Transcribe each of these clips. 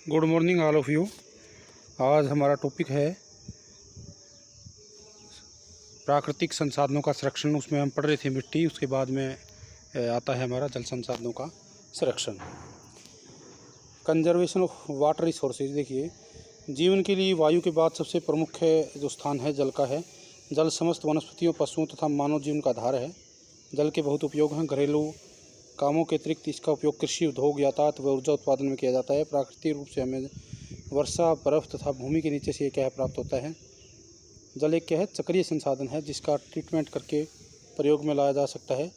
Good morning all of you. आज हमारा topic है प्राकृतिक संसाधनों का संरक्षण। उसमें हम पढ़ रहे थे मिट्टी, उसके बाद में आता है हमारा जल संसाधनों का संरक्षण। Conservation of water resources. देखिए, जीवन के लिए वायु के बाद सबसे प्रमुख जो स्थान है जल का है। जल समस्त वनस्पतियों, पशुओं तथा मानव जीवन का आधार है। जल के बहुत उपयोग हैं। घरेलू कामों के अतिरिक्त इसका उपयोग कृषि, उद्योग, यातायात व ऊर्जा उत्पादन में किया जाता है। प्राकृतिक रूप से हमें वर्षा, बर्फ तथा भूमि के नीचे से क्या है प्राप्त होता है। जल एक क्या है, चक्रीय संसाधन है जिसका ट्रीटमेंट करके प्रयोग में लाया जा सकता है,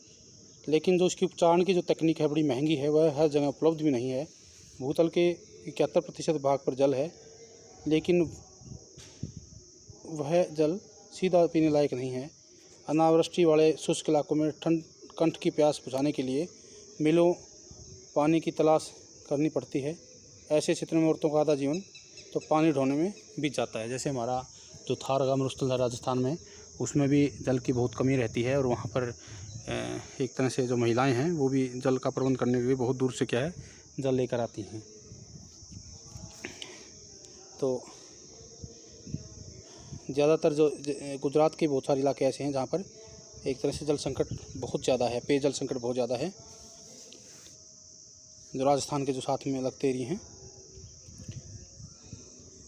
लेकिन जो इसकी उपचारण की जो तकनीक है बड़ी महंगी है, वह हर जगह उपलब्ध भी नहीं है। भूतल के 71% भाग पर जल है, लेकिन वह जल सीधा पीने लायक नहीं है। अनावृष्टि वाले शुष्क इलाकों में कंठ की प्यास बुझाने के लिए मीलों पानी की तलाश करनी पड़ती है। ऐसे क्षेत्रों में औरतों का आधा जीवन तो पानी ढोने में बीत जाता है। जैसे हमारा जो थारगा मरुस्थल है राजस्थान में, उसमें भी जल की बहुत कमी रहती है, और वहाँ पर एक तरह से जो महिलाएं हैं वो भी जल का प्रबंध करने के लिए बहुत दूर से क्या है जल लेकर आती हैं। तो ज़्यादातर जो गुजरात के बहुत सारे इलाके ऐसे हैं जहाँ पर एक तरह से जल संकट बहुत ज़्यादा है, पेयजल संकट बहुत ज़्यादा है, जो राजस्थान के जो साथ में लगते एरिए हैं।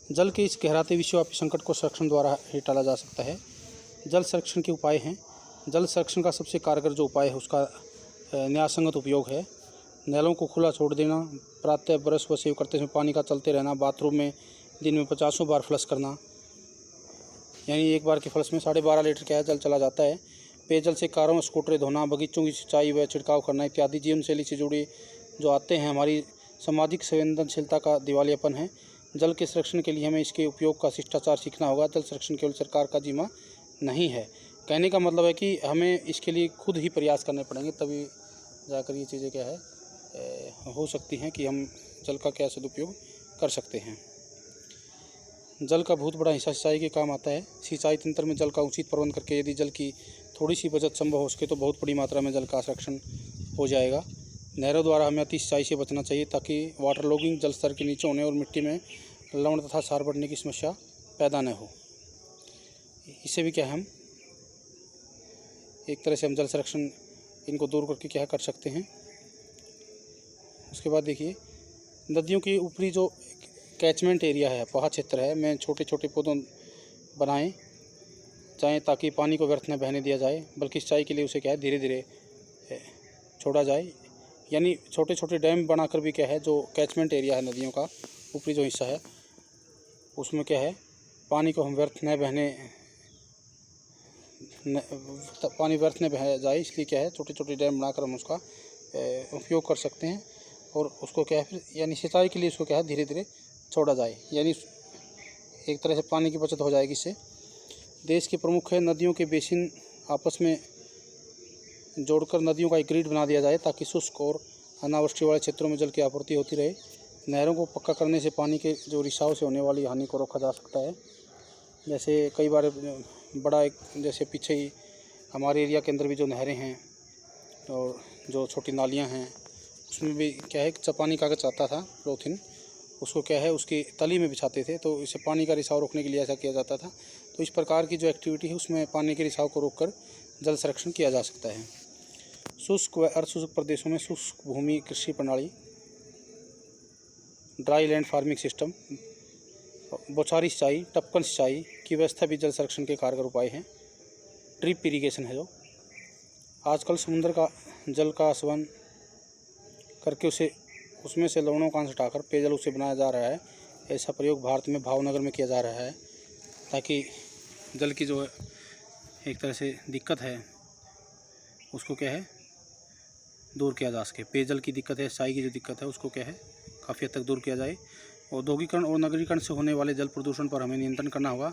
जल के इस गहराते विश्वव्यापी संकट को संरक्षण द्वारा ही टाला जा सकता है। जल संरक्षण के उपाय हैं। जल संरक्षण का सबसे कारगर जो उपाय है उसका न्यायसंगत उपयोग है। नलों को खुला छोड़ देना, प्रातः ब्रश व सेव करते समय पानी का चलते रहना, बाथरूम में दिन में 50 बार फ्लश करना, यानी एक बार के फ्लश में 12.5 लीटर क्या है जल चला जाता है। पेयजल से कारों, स्कूटरें धोना, बगीचों की सिंचाई व छिड़काव करना इत्यादि जीवन शैली से जुड़े जो आते हैं हमारी सामाजिक संवेदनशीलता का दिवालियापन है। जल के संरक्षण के लिए हमें इसके उपयोग का शिष्टाचार सीखना होगा। जल संरक्षण केवल सरकार का जिम्मा नहीं है। कहने का मतलब है कि हमें इसके लिए खुद ही प्रयास करने पड़ेंगे, तभी जाकर ये चीज़ें क्या है हो सकती हैं कि हम जल का क्या सदुपयोग कर सकते हैं। जल का बहुत बड़ा हिस्सा सिंचाई के काम आता है। सिंचाई तंत्र में जल का उचित प्रबंध करके यदि जल की थोड़ी सी बचत संभव हो सके तो बहुत बड़ी मात्रा में जल का संरक्षण हो जाएगा। नहरों द्वारा हमें अति सिंचाई से बचना चाहिए ताकि वाटर लॉगिंग, जल स्तर के नीचे होने और मिट्टी में लवण तथा क्षार बढ़ने की समस्या पैदा न हो। इससे भी क्या है, हम एक तरह से हम जल संरक्षण इनको दूर करके क्या कर सकते हैं। उसके बाद देखिए, नदियों के ऊपरी जो कैचमेंट एरिया है, पहाड़ क्षेत्र है, में छोटे छोटे पौधों बनाएं चाहें ताकि पानी को व्यर्थ न बहने दिया जाए, बल्कि सिंचाई के लिए उसे क्या है धीरे धीरे छोड़ा जाए। यानी छोटे छोटे डैम बनाकर भी क्या है जो कैचमेंट एरिया है नदियों का ऊपरी जो हिस्सा है उसमें क्या है पानी को हम पानी व्यर्थ न बह जाए, इसलिए क्या है छोटे छोटे डैम बनाकर हम उसका उपयोग कर सकते हैं। और उसको क्या है फिर यानी सिंचाई के लिए उसको क्या है धीरे धीरे छोड़ा जाए, यानी एक तरह से पानी की बचत हो जाएगी इससे। देश के प्रमुख नदियों के बेसिन आपस में जोड़कर नदियों का एक ग्रिड बना दिया जाए ताकि शुष्क और अनावृष्टि वाले क्षेत्रों में जल की आपूर्ति होती रहे। नहरों को पक्का करने से पानी के जो रिसाव से होने वाली हानि को रोका जा सकता है। जैसे कई बार बड़ा एक जैसे पीछे ही हमारे एरिया के अंदर भी जो नहरें हैं और जो छोटी नालियां हैं उसमें भी क्या है चपानी कागज़ आता था पॉलीथीन, उसको क्या है उसकी तली में बिछाते थे, तो इससे पानी का रिसाव रोकने के लिए ऐसा किया जाता था। तो इस प्रकार की जो एक्टिविटी है उसमें पानी के रिसाव को रोककर जल संरक्षण किया जा सकता है। शुष्क व अर्धशुष्क प्रदेशों में शुष्क भूमि कृषि प्रणाली, ड्राई लैंड फार्मिंग सिस्टम, बौछारी सिंचाई, टपकन सिंचाई की व्यवस्था भी जल संरक्षण के कारगर उपाय हैं। ड्रिप इरीगेशन है जो आजकल समुद्र का जल का सेवन करके उसमें से लवणों का अंश हटाकर पेयजल उसे बनाया जा रहा है। ऐसा प्रयोग भारत में भावनगर में किया जा रहा है ताकि जल की जो एक तरह से दिक्कत है उसको क्या है दूर किया जा सके। पेयजल की दिक्कत है, सिंचाई की जो दिक्कत है उसको क्या है काफ़ी हद तक दूर किया जाए। औद्योगिकरण और नगरीकरण से होने वाले जल प्रदूषण पर हमें नियंत्रण करना होगा।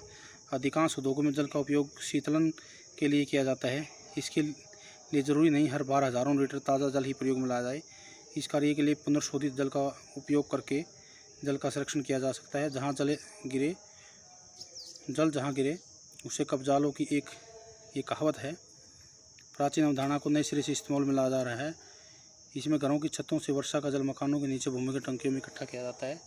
अधिकांश उद्योगों में जल का उपयोग शीतलन के लिए किया जाता है। इसके लिए ज़रूरी नहीं हर बार हज़ारों लीटर ताज़ा जल ही प्रयोग में लाया जाए। इस कार्य के लिए पुनर्शोधित जल का उपयोग करके जल का संरक्षण किया जा सकता है। जल जहाँ गिरे उसे कब्जा लो की ये कहावत है। प्राचीन अवधारणा को नए सिरे से इस्तेमाल में लाया जा रहा है। इसमें घरों की छतों से वर्षा का जल मकानों के नीचे भूमिगत टंकियों में इकट्ठा किया जाता है।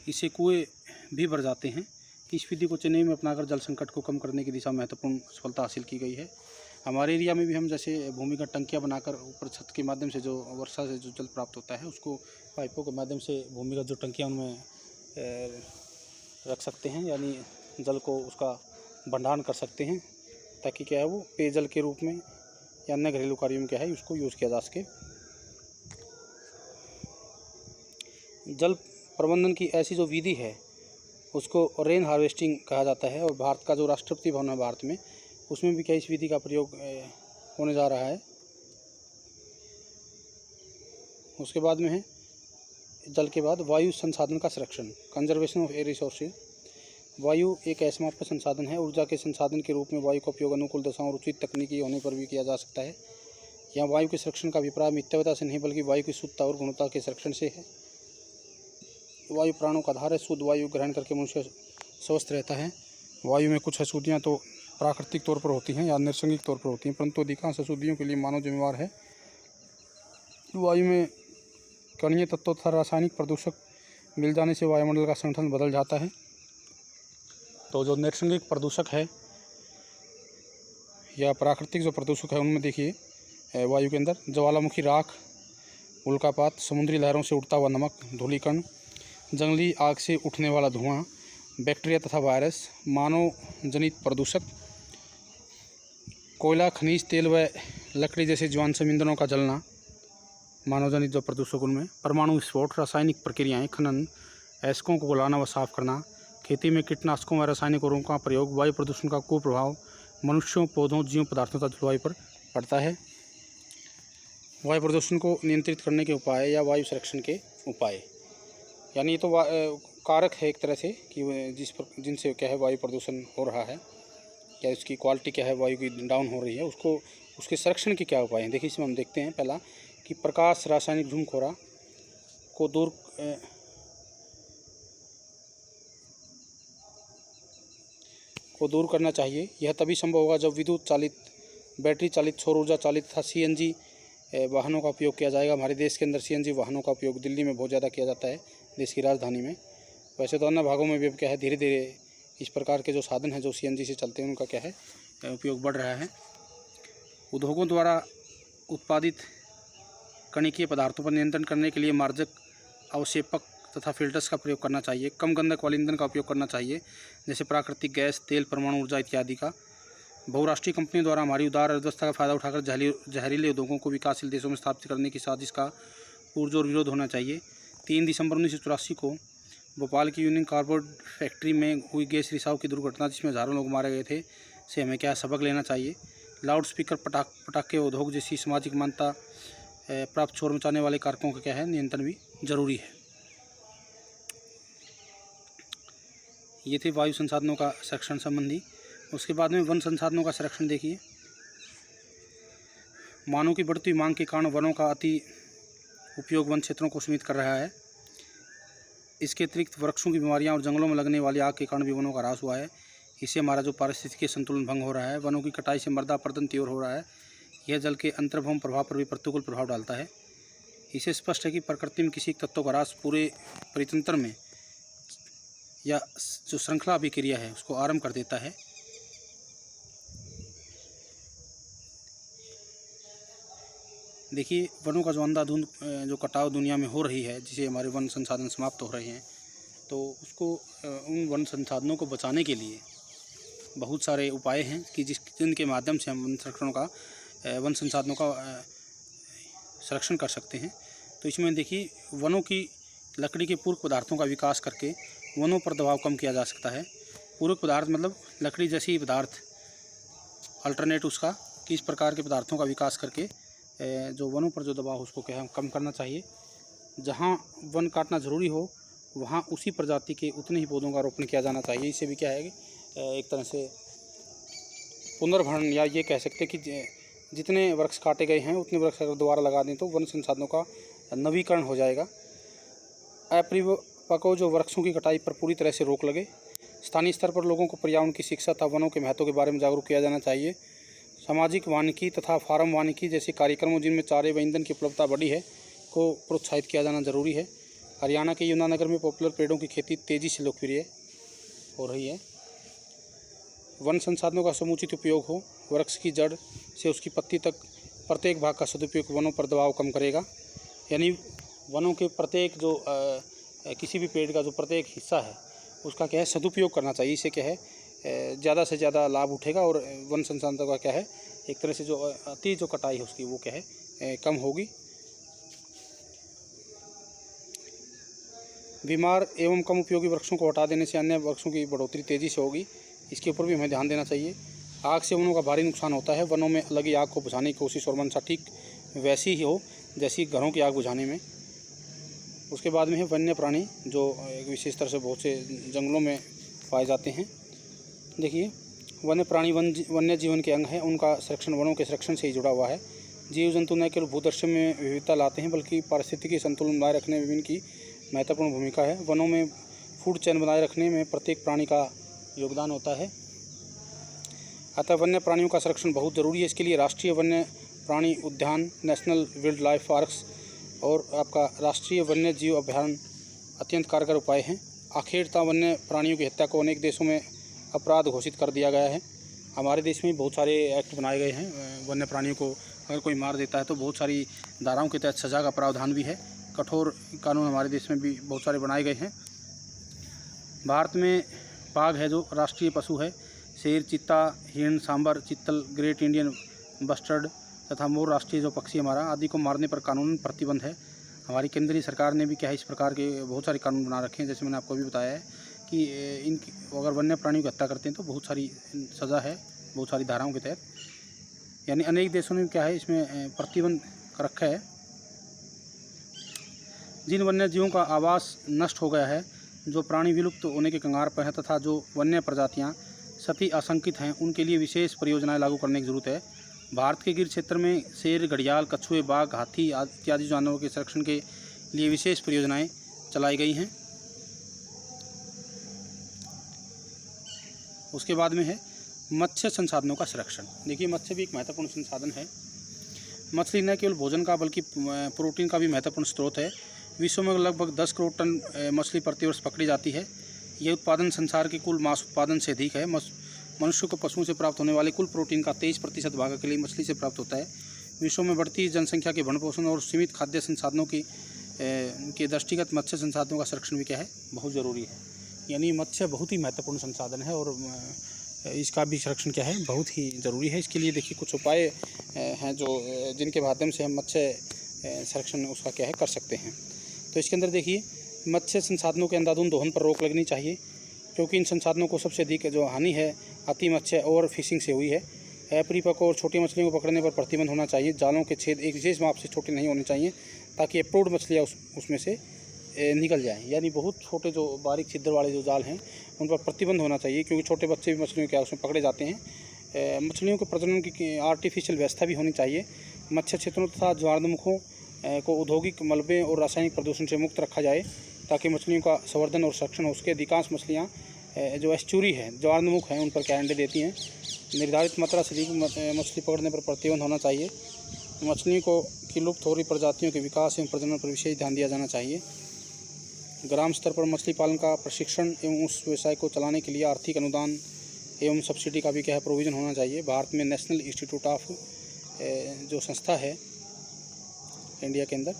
इससे कुएँ भी भर जाते हैं। इस विधि को चेन्नई में अपनाकर जल संकट को कम करने की दिशा में महत्वपूर्ण सफलता हासिल की गई है। हमारे एरिया में भी हम जैसे भूमिगत टंकियाँ बनाकर ऊपर छत के माध्यम से जो वर्षा से जो जल प्राप्त होता है उसको पाइपों के माध्यम से भूमिगत जो टंकियाँ उनमें रख सकते हैं, यानी जल को उसका भंडारण कर सकते हैं, ताकि क्या है वो पेयजल के रूप में या अन्य घरेलू कार्यों में क्या है उसको यूज़ किया जा सके। जल प्रबंधन की ऐसी जो विधि है उसको रेन हार्वेस्टिंग कहा जाता है, और भारत का जो राष्ट्रपति भवन है भारत में, उसमें भी क्या इस विधि का प्रयोग होने जा रहा है। उसके बाद में है जल के बाद वायु संसाधन का संरक्षण, कंजर्वेशन ऑफ एयर रिसोर्सेज। वायु एक असीमाप्य संसाधन है। ऊर्जा के संसाधन के रूप में वायु का उपयोग अनुकूल दशाओं और उचित तकनीकी होने पर भी किया जा सकता है। यहाँ वायु के संरक्षण का अभिप्राय मिथ्यावता से नहीं बल्कि वायु की शुद्धता और गुणवत्ता के संरक्षण से है। वायु प्राणों का आधार है। शुद्ध वायु ग्रहण करके मनुष्य स्वस्थ रहता है। वायु में कुछ अशुद्धियाँ तो प्राकृतिक तौर पर होती हैं या नैसर्गिक तौर पर होती हैं, परंतु अधिकांश अशुद्धियों के लिए मानव जिम्मेवार है। वायु में कणीय तत्वों तथा रासायनिक प्रदूषक मिल जाने से वायुमंडल का संगठन बदल जाता है। तो जो नैसर्गिक प्रदूषक है या प्राकृतिक जो प्रदूषक है उनमें देखिए वायु के अंदर ज्वालामुखी राख, उल्कापात, समुद्री लहरों से उड़ता हुआ नमक, धूलिकण, जंगली आग से उठने वाला धुआं, बैक्टीरिया तथा वायरस, मानव जनित प्रदूषक, कोयला, खनिज तेल व लकड़ी जैसे ज्वालामुखी ईंधनों का जलना, मानव जनित जो प्रदूषक उनमें परमाणु विस्फोट, रासायनिक प्रक्रियाएं, खनन, अयस्कों को गलाना व साफ करना, खेती में कीटनाशकों व रासायनिक उर्वरकों का प्रयोग, वायु प्रदूषण का कुप्रभाव मनुष्यों, पौधों, जीव पदार्थों तथा जलवायु पर पड़ता है। वायु प्रदूषण को नियंत्रित करने के उपाय या वायु संरक्षण के उपाय, यानी ये तो कारक है एक तरह से कि जिनसे क्या है वायु प्रदूषण हो रहा है या उसकी क्वालिटी क्या है वायु की डाउन हो रही है, उसके संरक्षण के क्या उपाय हैं। देखिए इसमें हम देखते हैं पहला कि प्रकाश रासायनिक धूमखोरा को दूर करना चाहिए। यह तभी संभव होगा जब विद्युत चालित, बैटरी चालित, सौर ऊर्जा चालित तथा CNG वाहनों का उपयोग किया जाएगा। हमारे देश के अंदर CNG वाहनों का उपयोग दिल्ली में बहुत ज़्यादा किया जाता है, देश की राजधानी में। वैसे तो अन्य भागों में भी अब क्या है धीरे धीरे इस प्रकार के जो साधन हैं जो CNG से चलते हैं उनका क्या है उपयोग बढ़ रहा है। उद्योगों द्वारा उत्पादित कणिकीय पदार्थों पर नियंत्रण करने के लिए मार्जक, अवक्षेपक तथा फिल्टर्स का प्रयोग करना चाहिए। कम गंधक वाले ईंधन का उपयोग करना चाहिए, जैसे प्राकृतिक गैस, तेल, परमाणु ऊर्जा इत्यादि का। बहुराष्ट्रीय कंपनियों द्वारा हमारी उदार अर्थव्यवस्था का फायदा उठाकर जहरीले उद्योगों को विकासशील देशों में स्थापित करने की साजिश का पुरजोर विरोध होना चाहिए। 3 दिसंबर 1984 को भोपाल की यूनियन कार्बाइड फैक्ट्री में हुई गैस रिसाव की दुर्घटना, जिसमें हज़ारों लोग मारे गए थे, से हमें क्या सबक लेना चाहिए। लाउड स्पीकर, पटाखे उद्योग जैसी सामाजिक मान्यता प्राप्त शोर मचाने वाले कारकों का क्या है नियंत्रण भी जरूरी है। ये थे वायु संसाधनों का संरक्षण संबंधी। उसके बाद में वन संसाधनों का संरक्षण देखिए। मानव की बढ़ती मांग के कारण वनों का अति उपयोग वन क्षेत्रों को सीमित कर रहा है। इसके अतिरिक्त वृक्षों की बीमारियां और जंगलों में लगने वाली आग के कारण भी वनों का ह्रास हुआ है। इससे हमारा जो पारिस्थितिकी संतुलन भंग हो रहा है। वनों की कटाई से मृदा अपरदन तीव्र हो रहा है। यह जल के अंतर्भूमि प्रभाव पर भी प्रतिकूल प्रभाव डालता है। इससे स्पष्ट है कि प्रकृति में किसी तत्व का ह्रास पूरे परितंत्र में या जो श्रृंखला अभिक्रिया है उसको आरंभ कर देता है। देखिए वनों का जो अंधाधुंध जो कटाव दुनिया में हो रही है, जिसे हमारे वन संसाधन समाप्त हो रहे हैं, तो उसको उन वन संसाधनों को बचाने के लिए बहुत सारे उपाय हैं कि जिनके माध्यम से हम वन संसाधनों का संरक्षण कर सकते हैं। तो इसमें देखिए वनों की लकड़ी के पूरक पदार्थों का विकास करके वनों पर दबाव कम किया जा सकता है। पूरक पदार्थ मतलब लकड़ी जैसी पदार्थ, अल्टरनेट उसका, कि इस प्रकार के पदार्थों का विकास करके जो वनों पर जो दबाव उसको क्या है कम करना चाहिए। जहाँ वन काटना ज़रूरी हो वहाँ उसी प्रजाति के उतने ही पौधों का रोपण किया जाना चाहिए। इससे भी क्या है एक तरह से पुनर्भरण, या ये कह सकते हैं कि जितने वृक्ष काटे गए हैं उतने वृक्ष अगर दोबारा लगा दें तो वन संसाधनों का नवीकरण हो जाएगा। अपरिपक्व जो वृक्षों की कटाई पर पूरी तरह से रोक लगे। स्थानीय स्तर पर लोगों को पर्यावरण की शिक्षा तथा वनों के महत्व के बारे में जागरूक किया जाना चाहिए। सामाजिक वानिकी तथा फार्म वानिकी जैसे कार्यक्रमों जिनमें चारे व ईंधन की उपलब्धता बढ़ी है को प्रोत्साहित किया जाना जरूरी है। हरियाणा के यमुनानगर में पॉपुलर पेड़ों की खेती तेज़ी से लोकप्रिय हो रही है। वन संसाधनों का समुचित उपयोग हो, वृक्ष की जड़ से उसकी पत्ती तक प्रत्येक भाग का सदुपयोग वनों पर दबाव कम करेगा। यानी वनों के प्रत्येक जो किसी भी पेड़ का जो प्रत्येक हिस्सा है उसका क्या है सदुपयोग करना चाहिए। इससे क्या है ज़्यादा से ज़्यादा लाभ उठेगा और वन संसाधनों का क्या है एक तरह से जो अति जो कटाई है उसकी वो क्या है कम होगी। बीमार एवं कम उपयोगी वृक्षों को हटा देने से अन्य वृक्षों की बढ़ोतरी तेज़ी से होगी। इसके ऊपर भी हमें ध्यान देना चाहिए। आग से वनों का भारी नुकसान होता है। वनों में लगी आग को बुझाने की कोशिश और मंशा ठीक वैसी ही हो जैसी घरों की आग बुझाने में। उसके बाद में है वन्य प्राणी, जो एक विशेष तरह से बहुत से जंगलों में पाए जाते हैं। देखिए, वन्य प्राणी वन्य जीवन के अंग हैं। उनका संरक्षण वनों के संरक्षण से ही जुड़ा हुआ है। जीव जंतु न केवल भूदृश्य में विविधता लाते हैं बल्कि पारिस्थितिकी संतुलन बनाए रखने में इनकी महत्वपूर्ण भूमिका है। वनों में फूड चेन बनाए रखने में प्रत्येक प्राणी का योगदान होता है। अतः वन्य प्राणियों का संरक्षण बहुत ज़रूरी है। इसके लिए राष्ट्रीय वन्य प्राणी उद्यान, नेशनल वाइल्ड लाइफ पार्क्स और आपका राष्ट्रीय वन्य जीव अभयारण्य अत्यंत कारगर उपाय हैं। आखिरतः वन्य प्राणियों की हत्या को अनेक देशों में अपराध घोषित कर दिया गया है। हमारे देश में बहुत सारे एक्ट बनाए गए हैं। वन्य प्राणियों को अगर कोई मार देता है तो बहुत सारी धाराओं के तहत सज़ा का प्रावधान भी है। कठोर कानून हमारे देश में भी बहुत सारे बनाए गए हैं। भारत में बाघ है जो राष्ट्रीय पशु है। शेर, चीता, हिरण, सांबर, चीतल, ग्रेट इंडियन बस्टर्ड तथा मोर राष्ट्रीय जो पक्षी हमारा आदि को मारने पर कानून प्रतिबंध है। हमारी केंद्रीय सरकार ने भी क्या है इस प्रकार के बहुत सारे कानून बना रखे हैं। जैसे मैंने आपको भी बताया है कि इनकी अगर वन्य प्राणियों की हत्या करते हैं तो बहुत सारी सज़ा है, बहुत सारी धाराओं के तहत। यानी अनेक देशों ने क्या है इसमें प्रतिबंध कर रखा है। जिन वन्य जीवों का आवास नष्ट हो गया है, जो प्राणी विलुप्त होने के कगार पर हैं तथा जो वन्य प्रजातियां सती आशंकित हैं, उनके लिए विशेष परियोजनाएं लागू करने की जरूरत है। भारत के गिर क्षेत्र में शेर, घड़ियाल, कछुए, बाघ, हाथी इत्यादि जानवरों के संरक्षण के लिए विशेष परियोजनाएं चलाई गई हैं। उसके बाद में है मत्स्य संसाधनों का संरक्षण। देखिए, मत्स्य भी एक महत्वपूर्ण संसाधन है। मछली न केवल भोजन का बल्कि प्रोटीन का भी महत्वपूर्ण स्रोत है। विश्व में लगभग 10 करोड़ टन मछली प्रतिवर्ष पकड़ी जाती है। यह उत्पादन संसार के कुल मांस उत्पादन से अधिक है। मनुष्य को पशुओं से प्राप्त होने वाले कुल प्रोटीन का 23% भाग के लिए मछली से प्राप्त होता है। विश्व में बढ़ती जनसंख्या के भरण पोषण और सीमित खाद्य संसाधनों के दृष्टिगत मत्स्य संसाधनों का संरक्षण भी क्या है बहुत ज़रूरी है। यानी मत्स्य बहुत ही महत्वपूर्ण संसाधन है और इसका भी संरक्षण क्या है बहुत ही ज़रूरी है। इसके लिए देखिए कुछ उपाय हैं जो जिनके माध्यम से हम मत्स्य संरक्षण उसका क्या है कर सकते हैं। तो इसके अंदर देखिए, मत्स्य संसाधनों के अंधाधुंध दोहन पर रोक लगनी चाहिए, क्योंकि इन संसाधनों को सबसे अधिक जो हानि है अति मत्स्य ओवर फिशिंग से हुई है। अपरिपक्व और छोटी मछलियों को पकड़ने पर प्रतिबंध होना चाहिए। जालों के छेद एक विशेष माप से छोटे नहीं होने चाहिए ताकि अप्रूव्ड मछलियाँ उसमें से निकल जाएं। यानी बहुत छोटे जो बारीक छिद्र वाले जो जाल हैं उन पर प्रतिबंध होना चाहिए, क्योंकि छोटे बच्चे भी मछलियों क्या उसमें पकड़े जाते हैं। मछलियों के प्रजनन की आर्टिफिशियल व्यवस्था भी होनी चाहिए। मत्स्य क्षेत्रों तथा ज्वारमुखों को औद्योगिक मलबे और रासायनिक प्रदूषण से मुक्त रखा जाए ताकि मछलियों का संवर्धन और संरक्षण हो सके। अधिकांश मछलियाँ जो एस्चुरी है, ज्वारमुख हैं, उन पर क्या अंडे देती हैं। निर्धारित मात्रा से अधिक मछली पकड़ने पर प्रतिबंध होना चाहिए। मछलियों की लुप्त हो रही प्रजातियों के विकास एवं प्रजनन पर विशेष ध्यान दिया जाना चाहिए। ग्राम स्तर पर मछली पालन का प्रशिक्षण एवं उस व्यवसाय को चलाने के लिए आर्थिक अनुदान एवं सब्सिडी का भी क्या है प्रोविज़न होना चाहिए। भारत में नेशनल इंस्टीट्यूट ऑफ जो संस्था है इंडिया के अंदर,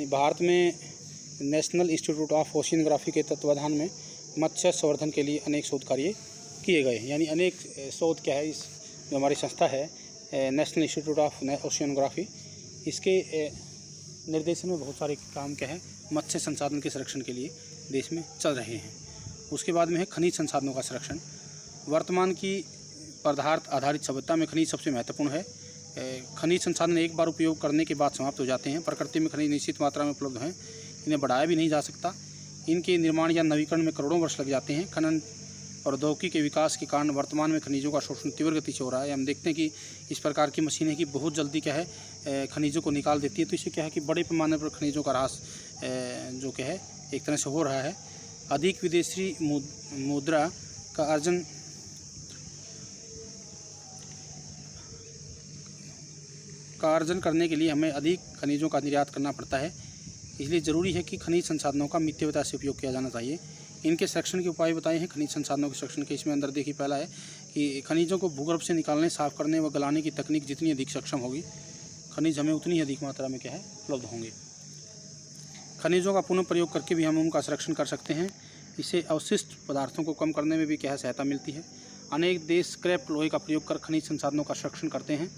भारत में नेशनल इंस्टीट्यूट ऑफ ओशियनोग्राफी के तत्वाधान में मत्स्य संवर्धन के लिए अनेक शोध कार्य किए गए हैं। यानी अनेक शोध क्या है इस जो हमारी संस्था है नेशनल इंस्टीट्यूट ऑफ ओशियनोग्राफी, इसके निर्देशन में बहुत सारे काम क्या है मत्स्य संसाधन के संरक्षण के लिए देश में चल रहे हैं। उसके बाद में है खनिज संसाधनों का संरक्षण। वर्तमान की पदार्थ आधारित सभ्यता में खनिज सबसे महत्वपूर्ण है। खनिज संसाधन एक बार उपयोग करने के बाद समाप्त हो जाते हैं। प्रकृति में खनिज निश्चित मात्रा में उपलब्ध हैं, इन्हें बढ़ाया भी नहीं जा सकता। इनके निर्माण या नवीकरण में करोड़ों वर्ष लग जाते हैं। खनन प्रौद्योगिकी के विकास के कारण वर्तमान में खनिजों का शोषण तीव्र गति से हो रहा है। हम देखते हैं कि इस प्रकार की मशीनें कि बहुत जल्दी क्या है खनिजों को निकाल देती है। तो इससे क्या है कि बड़े पैमाने पर खनिजों का ह्रास जो क्या है एक तरह से हो रहा है। अधिक विदेशी मुद्रा का अर्जन का अर्जन करने के लिए हमें अधिक खनिजों का निर्यात करना पड़ता है। इसलिए ज़रूरी है कि खनिज संसाधनों का मितव्ययता से उपयोग किया जाना चाहिए। इनके संरक्षण के उपाय बताए हैं। खनिज संसाधनों के संरक्षण के इसमें अंदर देखिए, पहला है कि खनिजों को भूगर्भ से निकालने, साफ करने व गलाने की तकनीक जितनी अधिक सक्षम होगी, खनिज हमें उतनी अधिक मात्रा में क्या है उपलब्ध होंगे। खनिजों का पुनः प्रयोग करके भी हम उनका संरक्षण कर सकते हैं। इससे अवशिष्ट पदार्थों को कम करने में भी क्या है सहायता मिलती है। अनेक देश स्क्रैप लोहे का प्रयोग कर खनिज संसाधनों का संरक्षण करते हैं।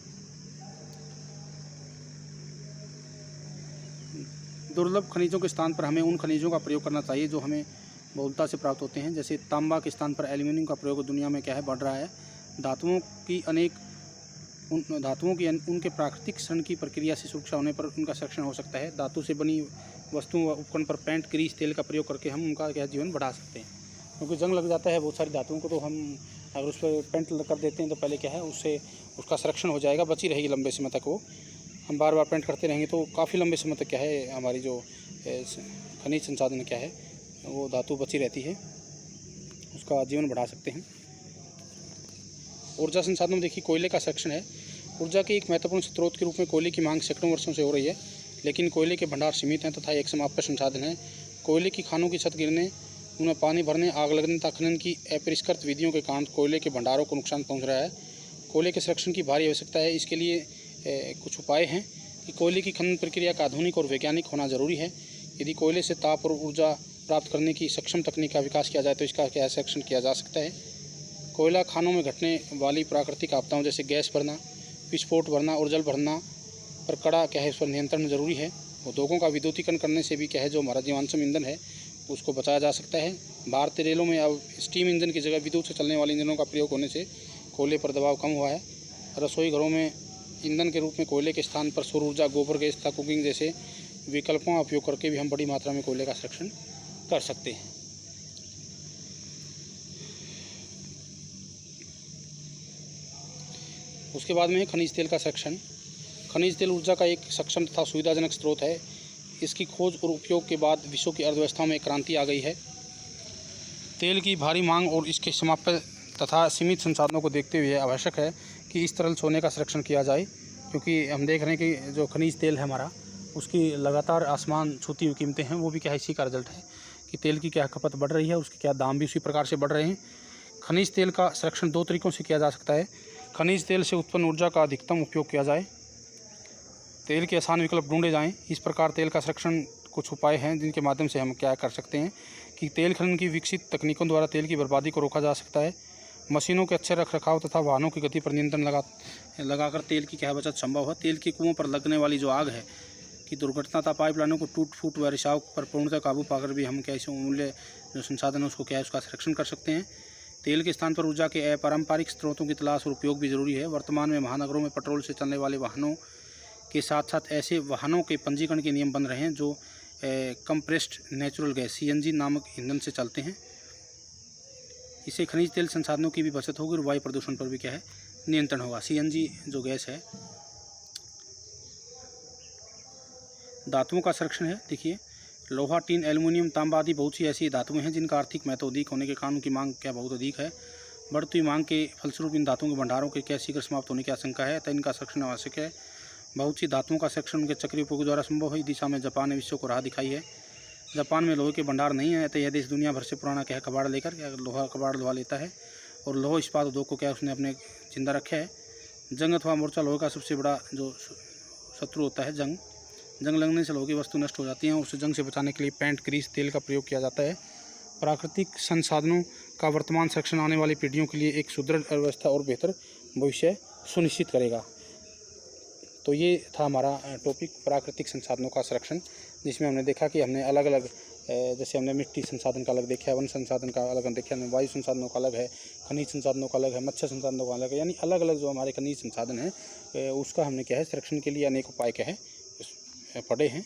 दुर्लभ खनिजों के स्थान पर हमें उन खनिजों का प्रयोग करना चाहिए जो हमें बहुलता से प्राप्त होते हैं। जैसे तांबा के स्थान पर एल्यूमिनियम का प्रयोग दुनिया में क्या है बढ़ रहा है। धातुओं की उनके प्राकृतिक क्षरण की प्रक्रिया से सुरक्षा होने पर उनका संरक्षण हो सकता है। धातु से बनी वस्तुओं व उपकरण पर पेंट, ग्रीस, तेल का प्रयोग करके हम उनका क्या जीवन बढ़ा सकते हैं। क्योंकि जंग लग जाता है बहुत सारी धातुओं को, तो हम अगर उस पर पेंट कर देते हैं तो पहले क्या है उससे उसका संरक्षण हो जाएगा, बची रहेगी लंबे समय तक। वो हम बार बार पेंट करते रहेंगे तो काफ़ी लंबे समय तक क्या है हमारी जो खनिज संसाधन क्या है वो धातु बची रहती है, उसका जीवन बढ़ा सकते हैं। ऊर्जा संसाधनों में देखिए कोयले का संरक्षण है। ऊर्जा के एक महत्वपूर्ण स्रोत के रूप में कोयले की मांग सैकड़ों वर्षों से हो रही है, लेकिन कोयले के भंडार सीमित हैं तथा एक समाप्त संसाधन है। कोयले की खानों की छत गिरने, उनमें पानी भरने, आग लगने तथा खनन की अपरिष्कृत विधियों के कारण कोयले के भंडारों को नुकसान पहुंच रहा है। कोयले के संरक्षण की भारी आवश्यकता है। इसके लिए कुछ उपाय हैं कि कोयले की खनन प्रक्रिया का आधुनिक और वैज्ञानिक होना जरूरी है। यदि कोयले से ताप और ऊर्जा प्राप्त करने की सक्षम तकनीक का विकास किया जाए तो इसका क्या संरक्षण किया जा सकता है। कोयला खानों में घटने वाली प्राकृतिक आपदाओं जैसे गैस भरना, विस्फोट भरना और जल भरना पर कड़ा क्या है उस पर नियंत्रण जरूरी है। उद्योगों का विद्युतीकरण करने से भी क्या है जो हमारा जीवाश्म ईंधन है उसको बचाया जा सकता है। भारतीय रेलों में अब स्टीम इंजन की जगह विद्युत से चलने वाले इंजनों का प्रयोग होने से कोयले पर दबाव कम हुआ है। रसोई घरों में ईंधन के रूप में कोयले के स्थान पर सौर ऊर्जा, गोबर गैस तथा कुकिंग जैसे विकल्पों का उपयोग करके भी हम बड़ी मात्रा में कोयले का संरक्षण कर सकते हैं। उसके बाद में है खनिज तेल का संरक्षण। खनिज तेल ऊर्जा का एक सक्षम तथा सुविधाजनक स्रोत है। इसकी खोज और उपयोग के बाद विश्व की अर्थव्यवस्था में क्रांति आ गई है। तेल की भारी मांग और इसके समाप्त तथा सीमित संसाधनों को देखते हुए आवश्यक है कि इस तरल सोने का संरक्षण किया जाए, क्योंकि हम देख रहे हैं कि जो खनिज तेल है हमारा उसकी लगातार आसमान छूती हुई कीमतें हैं। वो भी क्या है इसी का रिजल्ट है कि तेल की क्या खपत बढ़ रही है, उसके क्या दाम भी उसी प्रकार से बढ़ रहे हैं। खनिज तेल का संरक्षण दो तरीक़ों से किया जा सकता है। खनिज तेल से उत्पन्न ऊर्जा का अधिकतम उपयोग किया जाए, तेल के आसान विकल्प ढूंढे जाएं। इस प्रकार तेल का संरक्षण कुछ उपाय हैं जिनके माध्यम से हम क्या कर सकते हैं कि तेल खनन की विकसित तकनीकों द्वारा तेल की बर्बादी को रोका जा सकता है। मशीनों के अच्छे रखरखाव तथा वाहनों की गति पर नियंत्रण लगाकर तेल की क्या बचत संभव है। तेल के कुओं पर लगने वाली जो आग है कि दुर्घटना तथा पाइपलाइनों को टूट फूट व रिसाव पर पूर्णतः काबू पाकर भी हम क्या इसे अमूल्य जो संसाधन है उसको क्या है उसका संरक्षण कर सकते हैं। तेल के स्थान पर ऊर्जा के अपारंपरिक स्रोतों की तलाश और उपयोग भी जरूरी है। वर्तमान में महानगरों में पेट्रोल से चलने वाले वाहनों के साथ साथ ऐसे वाहनों के पंजीकरण के नियम बन रहे हैं जो कंप्रेस्ड नेचुरल गैस CNG नामक ईंधन से चलते हैं। इससे खनिज तेल संसाधनों की भी बचत होगी और वायु प्रदूषण पर भी क्या है नियंत्रण होगा। CNG जो गैस है। धातुओं का संरक्षण है। देखिए लोहा, टीन, एल्युमिनियम, तांबा आदि बहुत सी ऐसी धातुएं हैं जिनका आर्थिक महत्व अधिक होने के कारण उनकी मांग क्या बहुत अधिक है। बढ़ती हुई मांग के फलस्वरूप इन धातुओं के भंडारों के क्या शीघ्र समाप्त होने की आशंका है, अतः इनका संरक्षण आवश्यक है। बहुत सी धातुओं का संरक्षण उनके चक्रीय उपयोग द्वारा संभव है। इस दिशा में जापान ने विश्व को राह दिखाई है। जापान में लोहे के भंडार नहीं है, अतः यह देश दुनिया भर से पुराना क्या कबाड़ लेकर लोहा कबाड़ लोहा लेता है और लोह इस्पात उद्योग को क्या उसने अपने जिंदा रखा है। जंग अथवा मोर्चा लोहे का सबसे बड़ा जो शत्रु होता है। जंग लगने से लोहे की वस्तु नष्ट हो जाती हैं। उस जंग से बचाने के लिए पेंट, ग्रीस, तेल का प्रयोग किया जाता है। प्राकृतिक संसाधनों का वर्तमान संरक्षण आने वाली पीढ़ियों के लिए एक सुदृढ़ अर्थव्यवस्था और बेहतर भविष्य सुनिश्चित करेगा। तो ये था हमारा टॉपिक प्राकृतिक संसाधनों का संरक्षण, जिसमें हमने देखा कि हमने अलग अलग जैसे हमने मिट्टी संसाधन का अलग देखा है, वन संसाधन का अलग देखा है, वायु संसाधनों का अलग है, खनिज संसाधनों का अलग है, मत्स्य संसाधनों का अलग है, यानी अलग अलग जो हमारे खनिज संसाधन है उसका हमने क्या है संरक्षण के लिए अनेक उपाय क्या है पढ़े हैं।